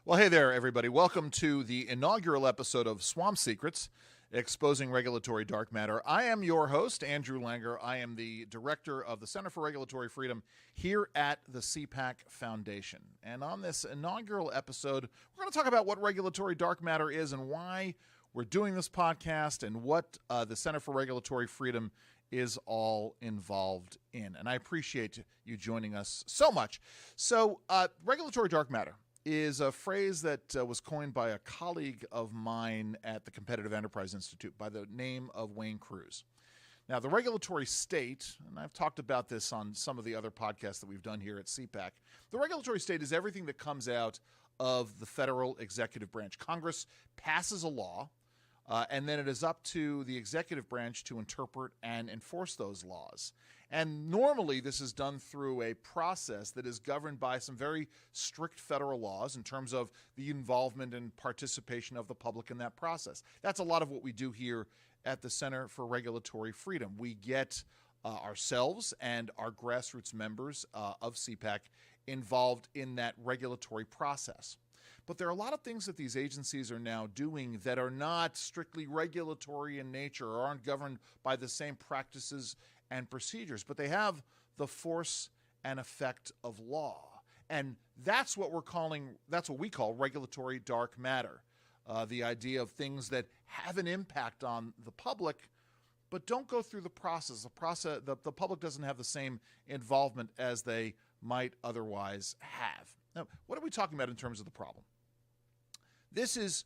Well, hey there, everybody. Welcome to the inaugural episode of Swamp Secrets, Exposing Regulatory Dark Matter. I am your host, Andrew Langer. I am the director of the Center for Regulatory Freedom here at the CPAC Foundation. And on this inaugural episode, we're going to talk about what regulatory dark matter is and why we're doing this podcast and what the Center for Regulatory Freedom is all involved in. And I appreciate you joining us so much. So, regulatory dark matter is a phrase that was coined by a colleague of mine at the Competitive Enterprise Institute by the name of Wayne Cruz. Now, the regulatory state, and I've talked about this on some of the other podcasts that we've done here at CPAC, the regulatory state is everything that comes out of the federal executive branch. Congress passes a law, and then it is up to the executive branch to interpret and enforce those laws. And normally this is done through a process that is governed by some very strict federal laws in terms of the involvement and participation of the public in that process. That's a lot of what we do here at the Center for Regulatory Freedom. We get ourselves and our grassroots members of CPAC involved in that regulatory process. But there are a lot of things that these agencies are now doing that are not strictly regulatory in nature or aren't governed by the same practices and procedures, but they have the force and effect of law. And that's what we call regulatory dark matter. The idea of things that have an impact on the public, but don't go through the process. The public doesn't have the same involvement as they might otherwise have. Now, what are we talking about in terms of the problem? This is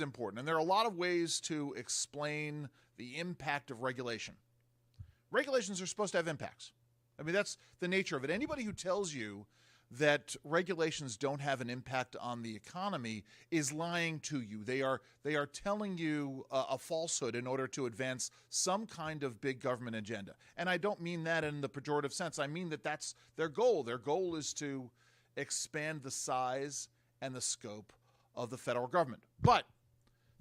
important, and there are a lot of ways to explain the impact of regulation. Regulations are supposed to have impacts. I mean, that's the nature of it. Anybody who tells you that regulations don't have an impact on the economy is lying to you. They are telling you a falsehood in order to advance some kind of big government agenda. And I don't mean that in the pejorative sense. I mean that that's their goal. Their goal is to expand the size and the scope of the federal government. But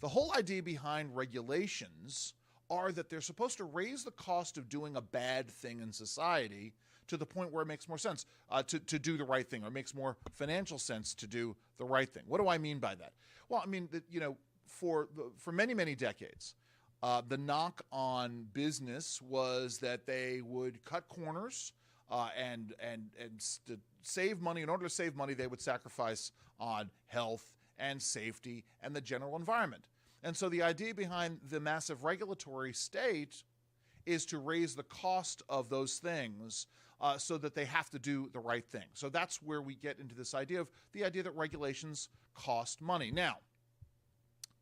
the whole idea behind regulations are that they're supposed to raise the cost of doing a bad thing in society to the point where it makes more sense to do the right thing, or makes more financial sense to do the right thing. What do I mean by that? Well, I mean that, for many, many decades, the knock on business was that they would cut corners and to save money. In order to save money, they would sacrifice on health and safety and the general environment. And so the idea behind the massive regulatory state is to raise the cost of those things so that they have to do the right thing. So that's where we get into this idea that regulations cost money. Now,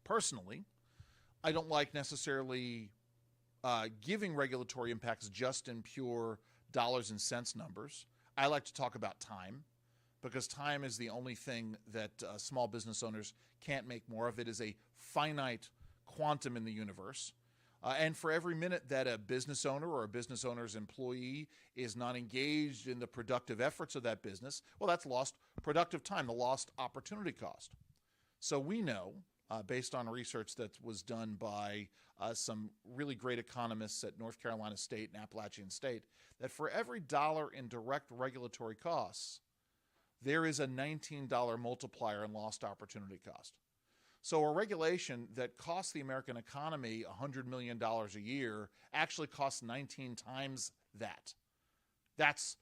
personally, I don't like necessarily giving regulatory impacts just in pure dollars and cents numbers. I like to talk about time, because time is the only thing that small business owners can't make more of. It is a finite quantum in the universe. And for every minute that a business owner or a business owner's employee is not engaged in the productive efforts of that business, well, that's lost productive time, the lost opportunity cost. So we know, based on research that was done by some really great economists at North Carolina State and Appalachian State, that for every dollar in direct regulatory costs, there is a $19 multiplier in lost opportunity cost. So a regulation that costs the American economy $100 million a year actually costs 19 times that. That's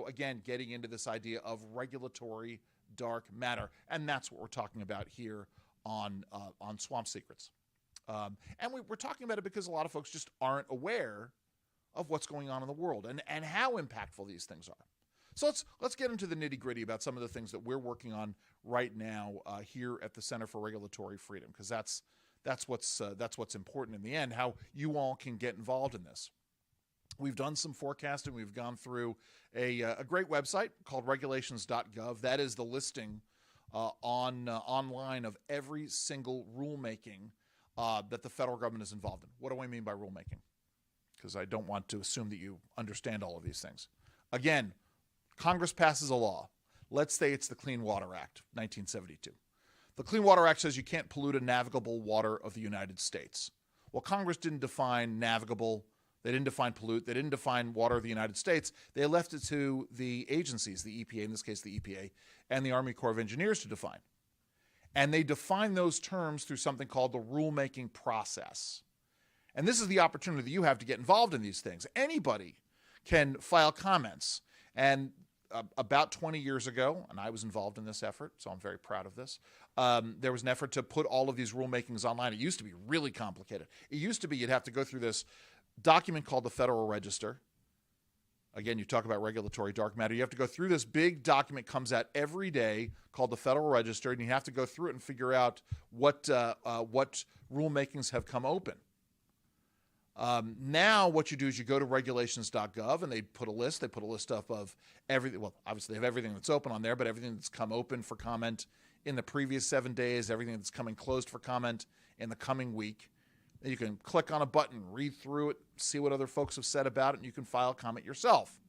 again, getting into this idea of regulatory dark matter. And that's what we're talking about here on Swamp Secrets. And we're talking about it because a lot of folks just aren't aware of what's going on in the world and how impactful these things are. So let's get into the nitty-gritty about some of the things that we're working on right now here at the Center for Regulatory Freedom, because that's what's important in the end, how you all can get involved in this. We've done some forecasting. We've gone through a great website called regulations.gov. That is the listing online of every single rulemaking that the federal government is involved in. What do I mean by rulemaking? Because I don't want to assume that you understand all of these things. Again, Congress passes a law. Let's say it's the Clean Water Act, 1972. The Clean Water Act says you can't pollute a navigable water of the United States. Well, Congress didn't define navigable They didn't define pollute. They didn't define water of the United States. They left it to the agencies, the EPA, in this case the EPA, and the Army Corps of Engineers to define. And they define those terms through something called the rulemaking process. And this is the opportunity that you have to get involved in these things. Anybody can file comments. And about 20 years ago, and I was involved in this effort, so I'm very proud of this, there was an effort to put all of these rulemakings online. It used to be really complicated. It used to be you'd have to go through this document called the Federal Register. Again, you talk about regulatory dark matter. You have to go through this big document, comes out every day, called the Federal Register, and you have to go through it and figure out what rulemakings have come open. Now what you do is you go to regulations.gov and they put a list up of everything. Well, obviously they have everything that's open on there, but everything that's come open for comment in the previous 7 days, everything that's coming closed for comment in the coming week. And you can click on a button, read through it, see what other folks have said about it, and you can file a comment yourself.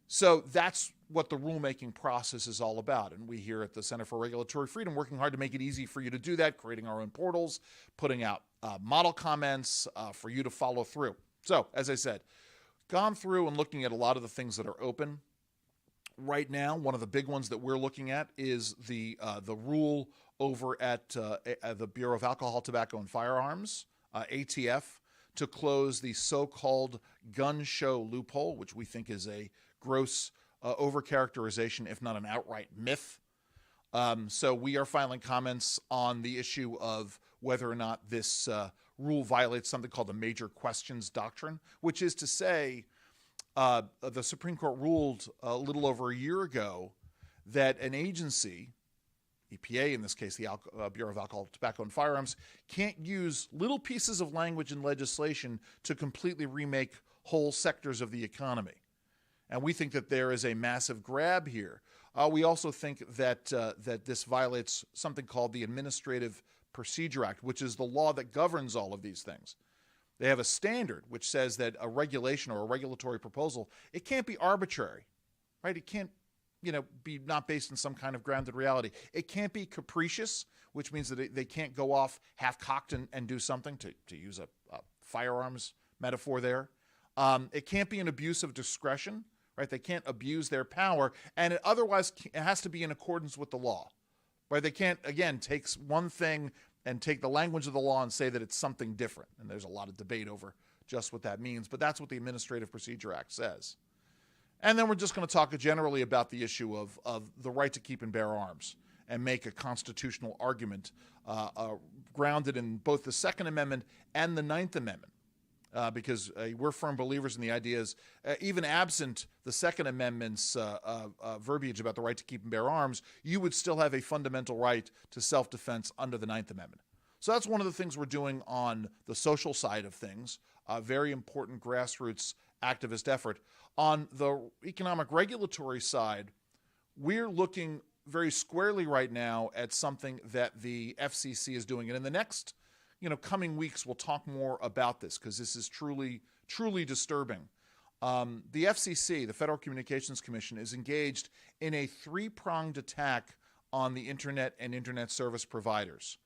So that's what the rulemaking process is all about. And we here at the Center for Regulatory Freedom working hard to make it easy for you to do that, creating our own portals, putting out model comments for you to follow through. So, as I said, gone through and looking at a lot of the things that are open. Right now, one of the big ones that we're looking at is the rule over at the Bureau of Alcohol, Tobacco, and Firearms, ATF, to close the so-called gun show loophole, which we think is a gross overcharacterization, if not an outright myth. So we are filing comments on the issue of whether or not this rule violates something called the major questions doctrine, which is to say the Supreme Court ruled a little over a year ago that an agency, EPA in this case, the Bureau of Alcohol, Tobacco, and Firearms, can't use little pieces of language in legislation to completely remake whole sectors of the economy. And we think that there is a massive grab here. We also think that that this violates something called the Administrative Procedure Act, which is the law that governs all of these things. They have a standard which says that a regulation or a regulatory proposal, it can't be arbitrary, right? It can't, be not based on some kind of grounded reality. It can't be capricious, which means that they can't go off half-cocked and do something, to use a firearms metaphor there. It can't be an abuse of discretion, right? They can't abuse their power, and it has to be in accordance with the law, right? They can't, again, take one thing and take the language of the law and say that it's something different. And there's a lot of debate over just what that means, but that's what the Administrative Procedure Act says. And then we're just going to talk generally about the issue of the right to keep and bear arms and make a constitutional argument grounded in both the Second Amendment and the Ninth Amendment. Because we're firm believers in the ideas, even absent the Second Amendment's verbiage about the right to keep and bear arms, you would still have a fundamental right to self-defense under the Ninth Amendment. So that's one of the things we're doing on the social side of things, a very important grassroots activist effort. On the economic regulatory side, we're looking very squarely right now at something that the FCC is doing. And in the next coming weeks, we'll talk more about this because this is truly, truly disturbing. The FCC, the Federal Communications Commission, is engaged in a three-pronged attack on the internet and internet service providers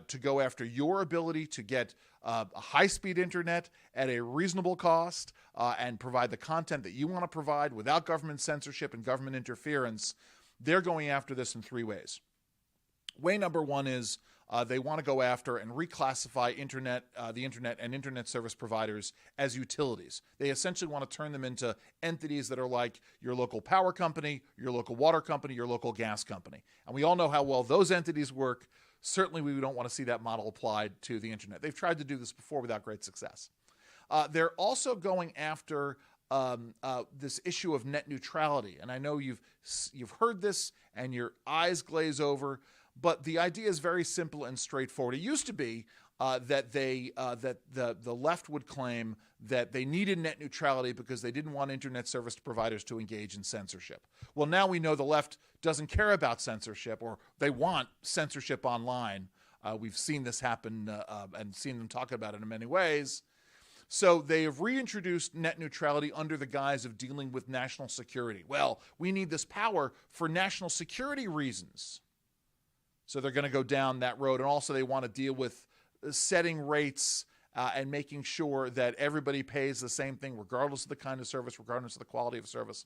to go after your ability to get a high-speed internet at a reasonable cost and provide the content that you want to provide without government censorship and government interference. They're going after this in three ways. Way number one is they want to go after and reclassify the internet and internet service providers as utilities. They essentially want to turn them into entities that are like your local power company, your local water company, your local gas company. And we all know how well those entities work. Certainly we don't want to see that model applied to the internet. They've tried to do this before without great success. They're also going after this issue of net neutrality. And I know you've heard this and your eyes glaze over. But the idea is very simple and straightforward. It used to be that the left would claim that they needed net neutrality because they didn't want internet service providers to engage in censorship. Well, now we know the left doesn't care about censorship, or they want censorship online. We've seen this happen and seen them talk about it in many ways. So they have reintroduced net neutrality under the guise of dealing with national security. Well, we need this power for national security reasons. So they're going to go down that road. And also they want to deal with setting rates and making sure that everybody pays the same thing regardless of the kind of service, regardless of the quality of service.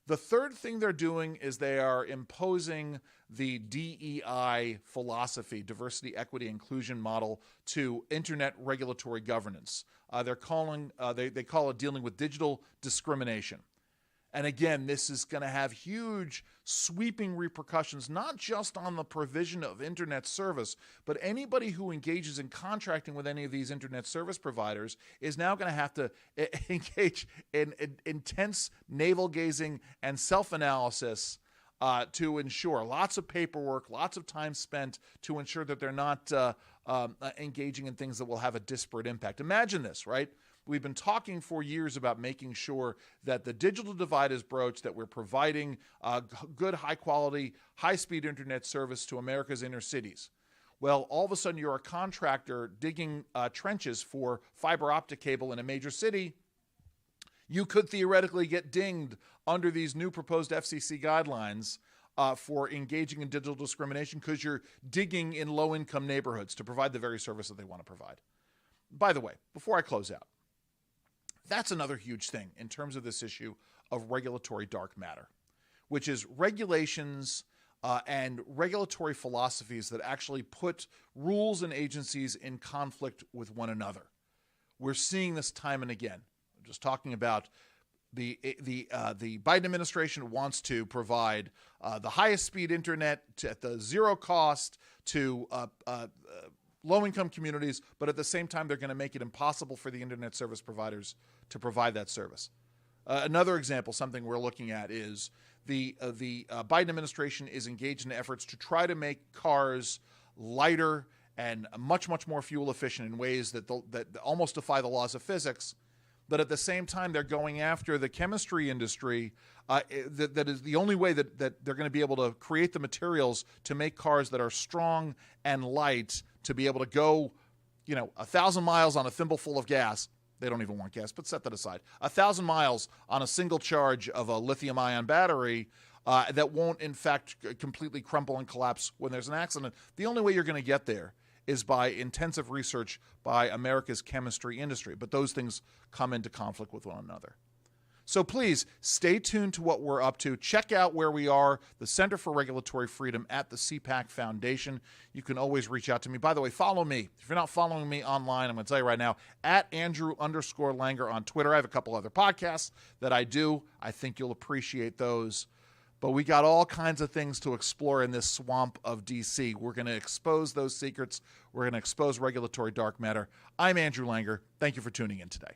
The third thing they're doing is they are imposing the DEI philosophy, diversity, equity, inclusion model, to internet regulatory governance. They call it dealing with digital discrimination. And again, this is going to have huge sweeping repercussions, not just on the provision of internet service, but anybody who engages in contracting with any of these internet service providers is now going to have to engage in intense navel-gazing and self-analysis to ensure lots of paperwork, lots of time spent to ensure that they're not engaging in things that will have a disparate impact. Imagine this, right? We've been talking for years about making sure that the digital divide is broached, that we're providing good, high-quality, high-speed internet service to America's inner cities. Well, all of a sudden you're a contractor digging trenches for fiber optic cable in a major city. You could theoretically get dinged under these new proposed FCC guidelines for engaging in digital discrimination because you're digging in low-income neighborhoods to provide the very service that they want to provide. By the way, before I close out, that's another huge thing in terms of this issue of regulatory dark matter, which is regulations and regulatory philosophies that actually put rules and agencies in conflict with one another. We're seeing this time and again. I'm just talking about the Biden administration wants to provide the highest speed internet at the zero cost to low-income communities, but at the same time, they're going to make it impossible for the internet service providers to provide that service. Another example, something we're looking at, is the Biden administration is engaged in efforts to try to make cars lighter and much, much more fuel efficient in ways that almost defy the laws of physics. But at the same time, they're going after the chemistry industry. That is the only way that they're going to be able to create the materials to make cars that are strong and light to be able to go, 1,000 miles on a thimbleful of gas. They don't even want gas, but set that aside. 1,000 miles on a single charge of a lithium-ion battery that won't, in fact, completely crumple and collapse when there's an accident. The only way you're going to get there is by intensive research by America's chemistry industry. But those things come into conflict with one another. So please stay tuned to what we're up to. Check out where we are, the Center for Regulatory Freedom at the CPAC Foundation. You can always reach out to me. By the way, follow me. If you're not following me online, I'm going to tell you right now, at Andrew_Langer on Twitter. I have a couple other podcasts that I do. I think you'll appreciate those. But we got all kinds of things to explore in this swamp of D.C. We're going to expose those secrets. We're going to expose regulatory dark matter. I'm Andrew Langer. Thank you for tuning in today.